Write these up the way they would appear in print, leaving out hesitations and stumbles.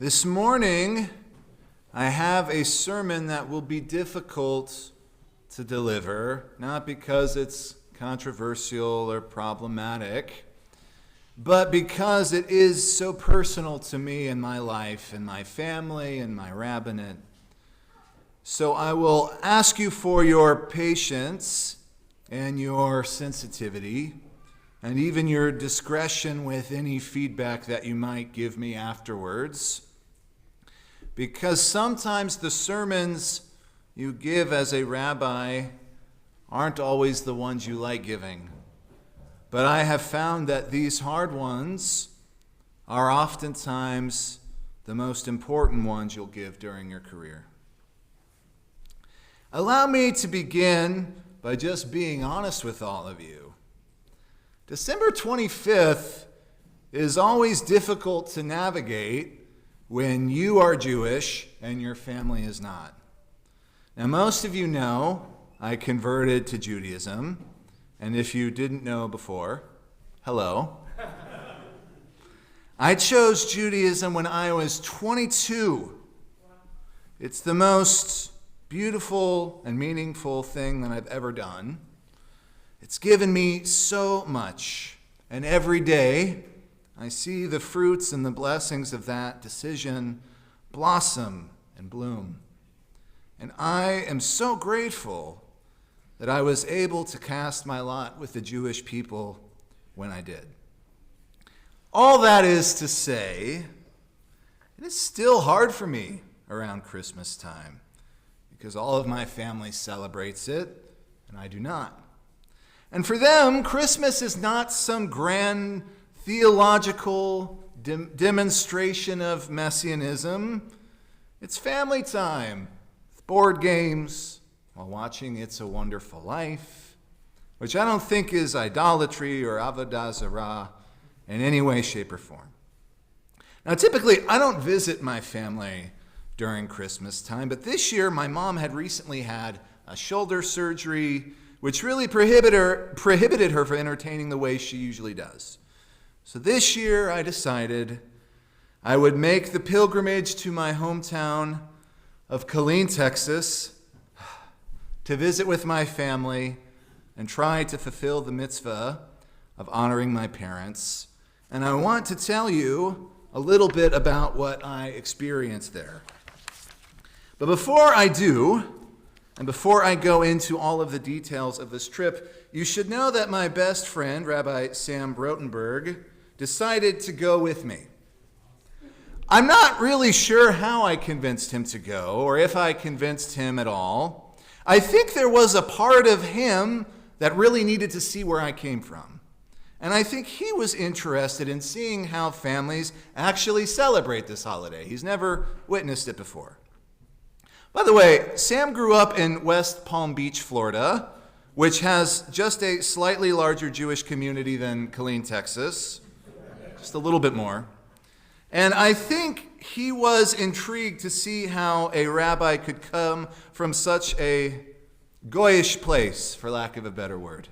This morning, I have a sermon that will be difficult to deliver, not because it's controversial or problematic, but because it is so personal to me and my life and my family and my rabbinate. So I will ask you for your patience and your sensitivity and even your discretion with any feedback that you might give me afterwards. Because sometimes the sermons you give as a rabbi aren't always the ones you like giving. But I have found that these hard ones are oftentimes the most important ones you'll give during your career. Allow me to begin by just being honest with all of you. December 25th is always difficult to navigate when you are Jewish and your family is not. Now, most of you know I converted to Judaism, and if you didn't know before, hello. I chose Judaism when I was 22. It's the most beautiful and meaningful thing that I've ever done. It's given me so much, and every day I see the fruits and the blessings of that decision blossom and bloom. And I am so grateful that I was able to cast my lot with the Jewish people when I did. All that is to say, it is still hard for me around Christmas time because all of my family celebrates it and I do not. And for them, Christmas is not some grand theological demonstration of messianism. It's family time, with board games, while watching It's a Wonderful Life, which I don't think is idolatry or avodah zarah in any way, shape, or form. Now, typically, I don't visit my family during Christmas time, but this year, my mom had recently had a shoulder surgery, which really prohibited her from entertaining the way she usually does. So this year, I decided I would make the pilgrimage to my hometown of Killeen, Texas, to visit with my family and try to fulfill the mitzvah of honoring my parents. And I want to tell you a little bit about what I experienced there. But before I do, and before I go into all of the details of this trip, you should know that my best friend, Rabbi Sam Brotenberg, decided to go with me. I'm not really sure how I convinced him to go, or if I convinced him at all. I think there was a part of him that really needed to see where I came from. And I think he was interested in seeing how families actually celebrate this holiday. He's never witnessed it before. By the way, Sam grew up in West Palm Beach, Florida, which has just a slightly larger Jewish community than Killeen, Texas. Just a little bit more. And I think he was intrigued to see how a rabbi could come from such a goyish place, for lack of a better word.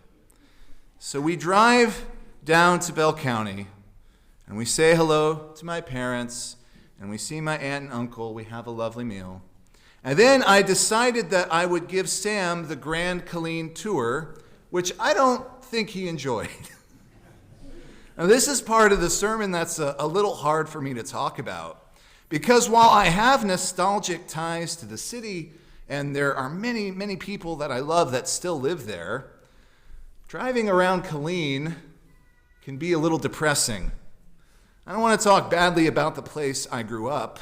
So we drive down to Bell County, and we say hello to my parents, and we see my aunt and uncle. We have a lovely meal. And then I decided that I would give Sam the Grand Killeen tour, which I don't think he enjoyed. Now, this is part of the sermon that's a little hard for me to talk about, because while I have nostalgic ties to the city, and there are many, many people that I love that still live there, driving around Killeen can be a little depressing. I don't want to talk badly about the place I grew up,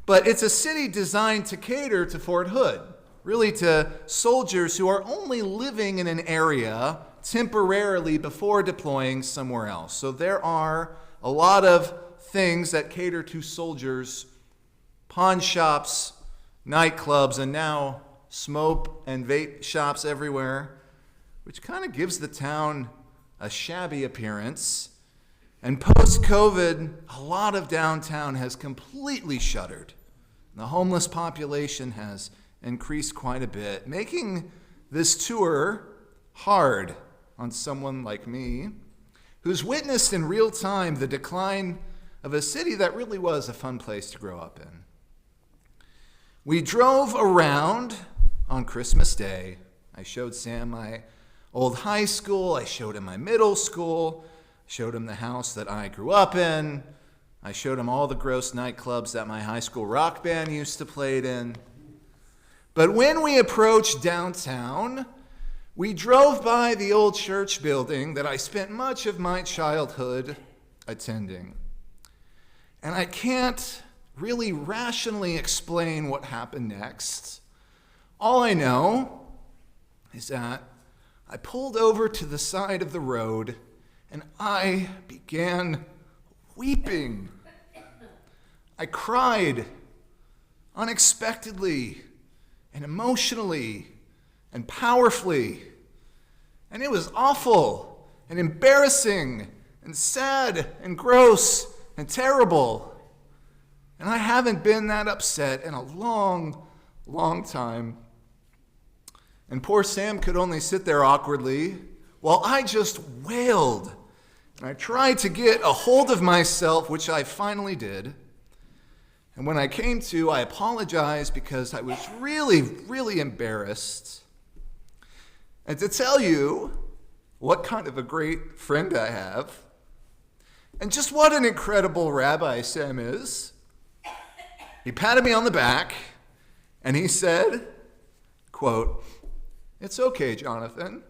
but it's a city designed to cater to Fort Hood, really to soldiers who are only living in an area temporarily before deploying somewhere else. So there are a lot of things that cater to soldiers, pawn shops, nightclubs, and now smoke and vape shops everywhere, which kind of gives the town a shabby appearance. And post-COVID, a lot of downtown has completely shuttered. The homeless population has increased quite a bit, making this tour hard on someone like me, who's witnessed in real time the decline of a city that really was a fun place to grow up in. We drove around on Christmas Day. I showed Sam my old high school. I showed him my middle school. I showed him the house that I grew up in. I showed him all the gross nightclubs that my high school rock band used to play in. But when we approached downtown, we drove by the old church building that I spent much of my childhood attending. And I can't really rationally explain what happened next. All I know is that I pulled over to the side of the road and I began weeping. I cried unexpectedly and emotionally and powerfully. And it was awful and embarrassing and sad and gross and terrible. And I haven't been that upset in a long, long time. And poor Sam could only sit there awkwardly while I just wailed. And I tried to get a hold of myself, which I finally did. And when I came to, I apologized because I was really, really embarrassed. And to tell you what kind of a great friend I have, and just what an incredible rabbi Sam is, he patted me on the back, and he said, quote, "It's okay, Jonathan.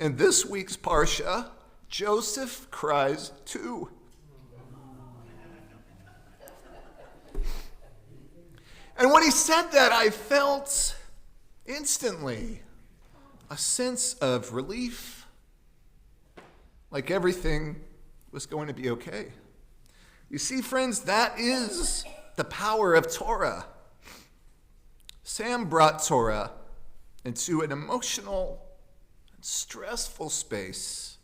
In this week's Parsha, Joseph cries too." And when he said that, I felt instantly a sense of relief, like everything was going to be okay. You see, friends, that is the power of Torah. Sam brought Torah into an emotional and stressful space,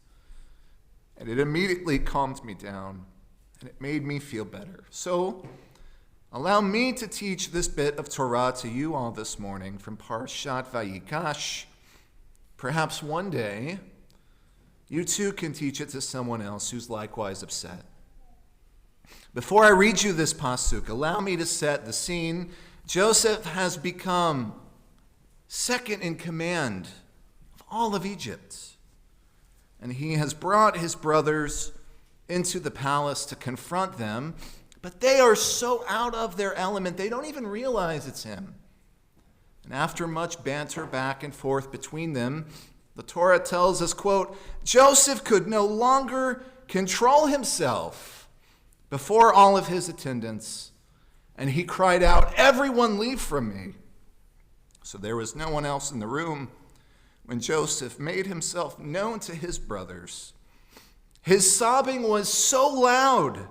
and it immediately calmed me down, and it made me feel better. So, allow me to teach this bit of Torah to you all this morning from Parshat Vayigash. Perhaps one day, you too can teach it to someone else who's likewise upset. Before I read you this pasuk, allow me to set the scene. Joseph has become second in command of all of Egypt. And he has brought his brothers into the palace to confront them, but they are so out of their element, they don't even realize it's him. And after much banter back and forth between them, the Torah tells us, quote, "Joseph could no longer control himself before all of his attendants, and he cried out, 'Everyone leave from me.' So there was no one else in the room when Joseph made himself known to his brothers. His sobbing was so loud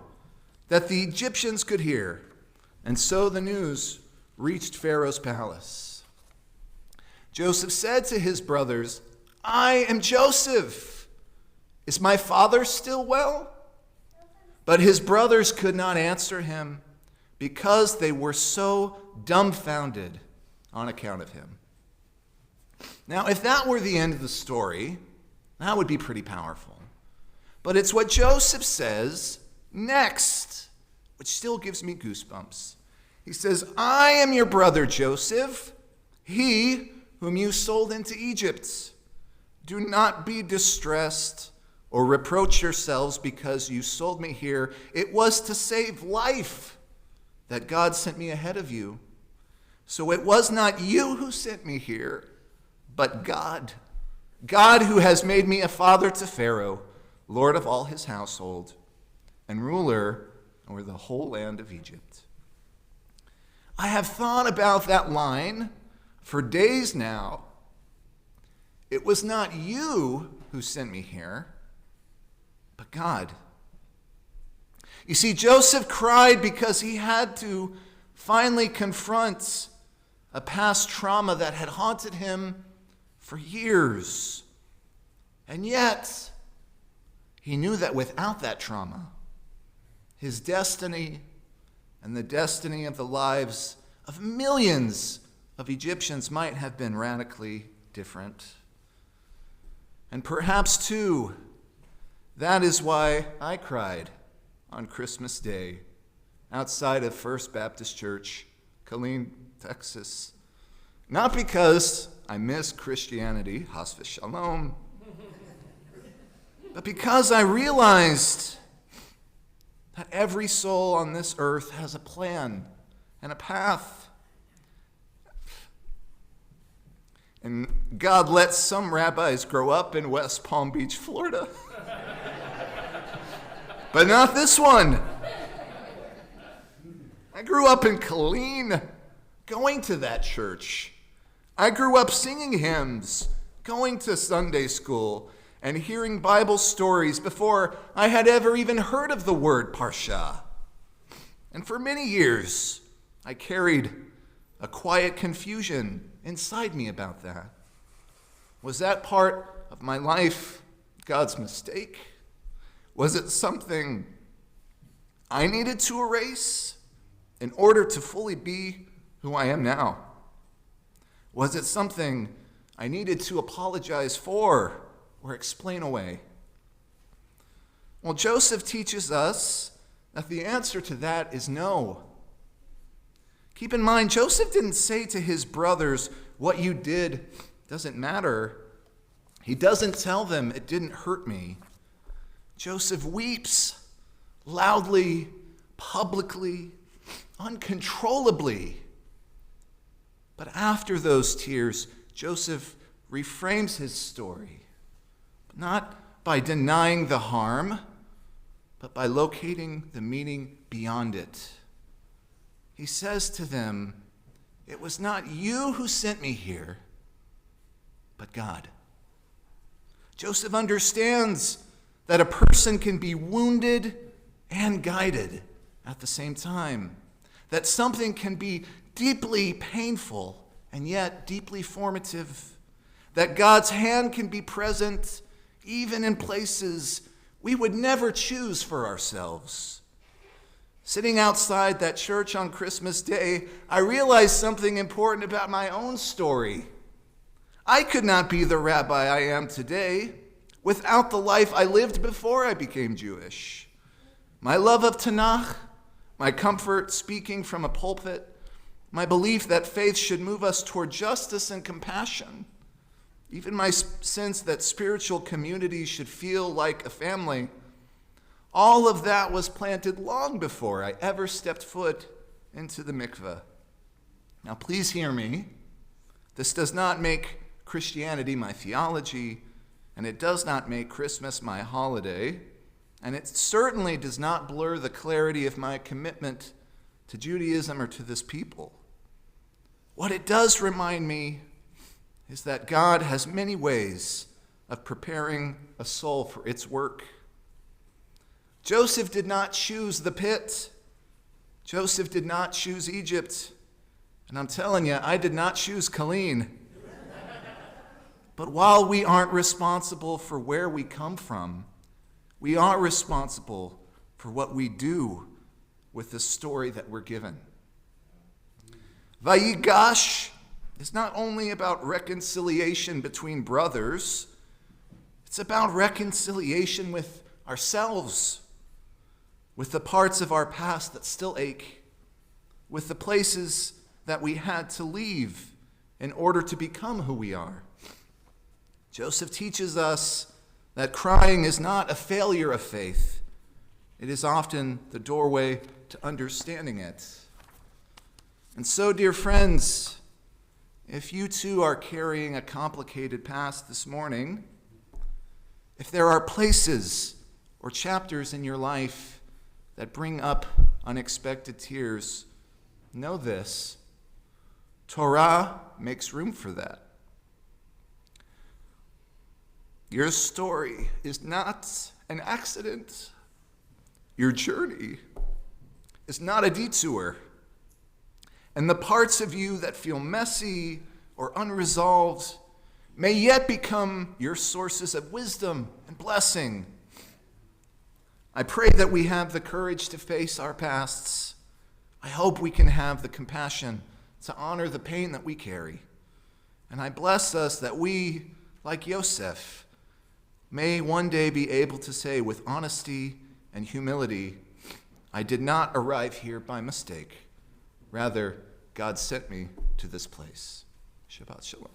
that the Egyptians could hear, and so the news reached Pharaoh's palace. Joseph said to his brothers, 'I am Joseph. Is my father still well?' But his brothers could not answer him because they were so dumbfounded on account of him." Now, if that were the end of the story, that would be pretty powerful. But it's what Joseph says next, which still gives me goosebumps. He says, "I am your brother Joseph, he whom you sold into Egypt. Do not be distressed or reproach yourselves because you sold me here. It was to save life that God sent me ahead of you. So it was not you who sent me here, but God. God who has made me a father to Pharaoh, Lord of all his household, and ruler over the whole land of Egypt." I have thought about that line for days now. It was not you who sent me here, but God. You see, Joseph cried because he had to finally confront a past trauma that had haunted him for years. And yet, he knew that without that trauma, his destiny and the destiny of the lives of millions of Egyptians might have been radically different. And perhaps, too, that is why I cried on Christmas Day outside of First Baptist Church, Killeen, Texas. Not because I miss Christianity, Chas v'shalom, but because I realized that every soul on this earth has a plan and a path. And God lets some rabbis grow up in West Palm Beach, Florida. But not this one. I grew up in Killeen, going to that church. I grew up singing hymns, going to Sunday school, and hearing Bible stories before I had ever even heard of the word Parshat. And for many years, I carried a quiet confusion inside me about that. Was that part of my life God's mistake? Was it something I needed to erase in order to fully be who I am now? Was it something I needed to apologize for or explain away? Well, Joseph teaches us that the answer to that is no. Keep in mind, Joseph didn't say to his brothers, what you did doesn't matter. He doesn't tell them it didn't hurt me. Joseph weeps loudly, publicly, uncontrollably. But after those tears, Joseph reframes his story, not by denying the harm, but by locating the meaning beyond it. He says to them, it was not you who sent me here, but God. Joseph understands that a person can be wounded and guided at the same time, that something can be deeply painful and yet deeply formative, that God's hand can be present even in places we would never choose for ourselves. Sitting outside that church on Christmas Day, I realized something important about my own story. I could not be the rabbi I am today without the life I lived before I became Jewish. My love of Tanakh, my comfort speaking from a pulpit, my belief that faith should move us toward justice and compassion, even my sense that spiritual community should feel like a family, all of that was planted long before I ever stepped foot into the mikveh. Now please hear me. This does not make Christianity my theology, and it does not make Christmas my holiday, and it certainly does not blur the clarity of my commitment to Judaism or to this people. What it does remind me is that God has many ways of preparing a soul for its work. Joseph did not choose the pit. Joseph did not choose Egypt. And I'm telling you, I did not choose Killeen. But while we aren't responsible for where we come from, we are responsible for what we do with the story that we're given. Vayigash is not only about reconciliation between brothers, it's about reconciliation with ourselves, with the parts of our past that still ache, with the places that we had to leave in order to become who we are. Joseph teaches us that crying is not a failure of faith. It is often the doorway to understanding it. And so, dear friends, if you too are carrying a complicated past this morning, if there are places or chapters in your life that bring up unexpected tears, know this: Torah makes room for that. Your story is not an accident. Your journey is not a detour. And the parts of you that feel messy or unresolved may yet become your sources of wisdom and blessing. I pray that we have the courage to face our pasts. I hope we can have the compassion to honor the pain that we carry. And I bless us that we, like Yosef, may one day be able to say with honesty and humility, I did not arrive here by mistake. Rather, God sent me to this place. Shabbat shalom.